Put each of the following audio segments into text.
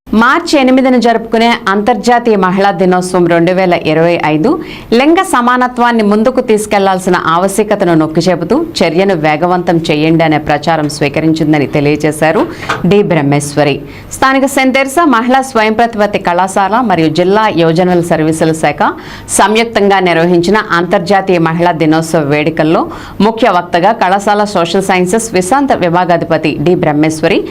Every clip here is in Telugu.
మార్చి 8న జరుపుకునే అంతర్జాతీయ మహిళా దినోత్సవం 2025 లింగ సమానత్వాన్ని ముందుకు తీసుకెళ్లాల్సిన ఆవశ్యకతను నొక్కి చెబుతూ చర్యను వేగవంతం చేయండి అనే ప్రచారం స్వీకరించిందని తెలియజేశారు డి బ్రహ్మేశ్వరి. స్థానిక సెయింట్ తెరెసా మహిళా స్వయం ప్రతిపత్తి కళాశాల మరియు జిల్లా యోజనల సర్వీసుల శాఖ సంయుక్తంగా నిర్వహించిన అంతర్జాతీయ మహిళా దినోత్సవ వేడుకల్లో ముఖ్య వక్తగా కళాశాల సోషల్ సైన్సెస్ విశాంత విభాగాధిపతి డి బ్రహ్మేశ్వరి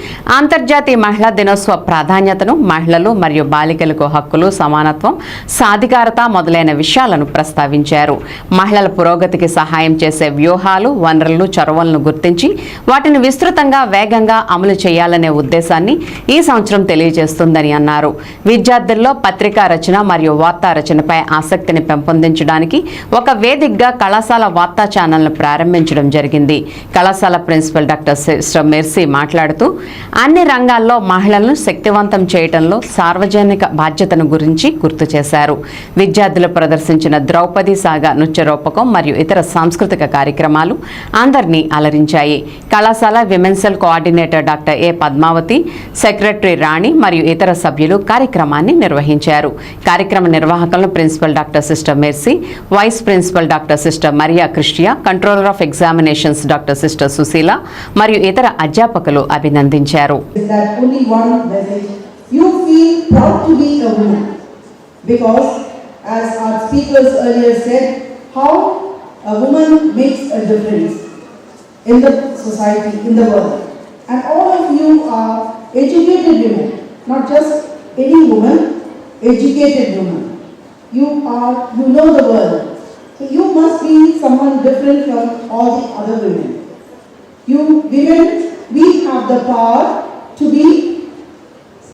అంతర్జాతీయ మహిళా దినోత్సవ ప్రాధాన్యత మహిళలు మరియు బాలికలకు హక్కులు, సమానత్వం, సాధికారత మొదలైన విషయాలను ప్రస్తావించారు. మహిళల పురోగతికి సహాయం చేసే వ్యూహాలు, వనరులను, చొరవలను గుర్తించి వాటిని విస్తృతంగా వేగంగా అమలు చేయాలనే ఉద్దేశాన్ని ఈ సంవత్సరం తెలియజేస్తుందని అన్నారు. విద్యార్థుల్లో పత్రికా రచన మరియు వార్తా రచనపై ఆసక్తిని పెంపొందించడానికి ఒక వేదికగా కళాశాల వార్తా ఛానల్ను ప్రారంభించడం జరిగింది. కళాశాల ప్రిన్సిపల్ డాక్టర్ సిస్టర్ మెర్సీ మాట్లాడుతూ అన్ని రంగాల్లో మహిళలను శక్తివంతం చేయడంలో సార్వజనిక బాధ్యతను గురించి గుర్తు చేశారు. విద్యార్థులు ప్రదర్శించిన ద్రౌపది సాగా నృత్య రూపకం మరియు ఇతర సాంస్కృతిక కార్యక్రమాలు అందరినీ అలరించాయి. కళాశాల women cell coordinator doctor A Padmavati, secretary Rani మరియు ఇతర సభ్యులు కార్యక్రమాన్ని నిర్వహించారు. కార్యక్రమ నిర్వాహకులను principal doctor sister Mercy, vice principal doctor sister Maria Christia, controller of examinations doctor sister Sushila మరియు ఇతర అధ్యాపకులు అభినందించారు. You feel proud to be a woman because, as our speakers earlier said, how a woman makes a difference in the society, in the world. And all of you are educated women, not just any woman, educated women. You know the world. So you must be someone different from all the other women. You women, we have the power to be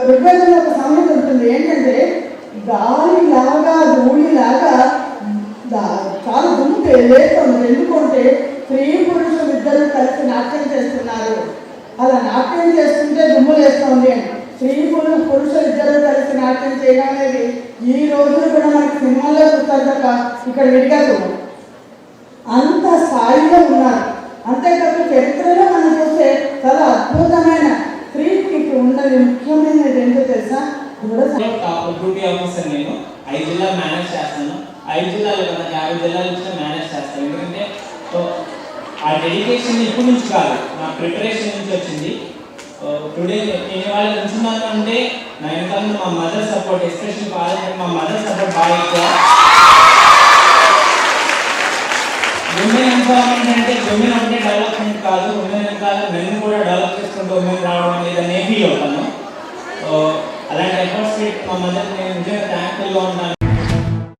విభజన ఒక సమస్య ఉంటుంది. ఏంటంటే గాలిలాగా ధూళిలాగా చాలా దుమ్ము లేస్తుంది. ఎందుకంటే స్త్రీ పురుషులు ఇద్దరు కలిసి నాట్యం చేస్తున్నారు. అలా నాట్యం చేస్తుంటే దుమ్ము లేస్తుంది అని స్త్రీ పురుషులు ఇద్దరు కలిసి నాట్యం చేయడం అనేది ఈ రోజులు కూడా మనకి సినిమాల్లో చూస్తారు తప్ప ఇక్కడ విడిగదు. అంత స్థాయిలో ఉన్నారు. అంతేకాదు చరిత్రలో మనం చూస్తే చాలా అద్భుతమైన స్త్రీకి ఉన్నది ముఖ్యమైనది ఏంటో తెలుసా? డ్యూటీ ఆఫీసర్ నేను 5 జిల్లాలు మేనేజ్ చేస్తాను. 5 జిల్లాలు కదా 50 జిల్లాల నుంచి మేనేజ్ చేస్తాను. ఎందుకంటే ఆ డెడికేషన్ ఇప్పటి నుంచి కాదు, నా ప్రిపరేషన్ నుంచి వచ్చింది. టుడే నేను వాళ్ళ నుంచున్నాను అంటే నా వెనకాల మా మదర్ సపోర్ట్, ఎస్పెషల్ కాలేజ్ మా మదర్ సపోర్ట్ బాగా ఎక్కువ. ఉమెన్ ఎంపవర్మెంట్ అంటే ఉమెన్ అంటే డెవలప్మెంట్ కాదు, ఉమెన్ వెనకాల మెన్ కూడా డెవలప్ చేసుకుంటూ ఉమెన్ రావడం అనేది నేను ఫీల్ అవుతాను. అలాంటి ఎఫర్ట్స్ మా మదర్ నేను నిజంగా థ్యాంక్ఫుల్గా ఉంటాను.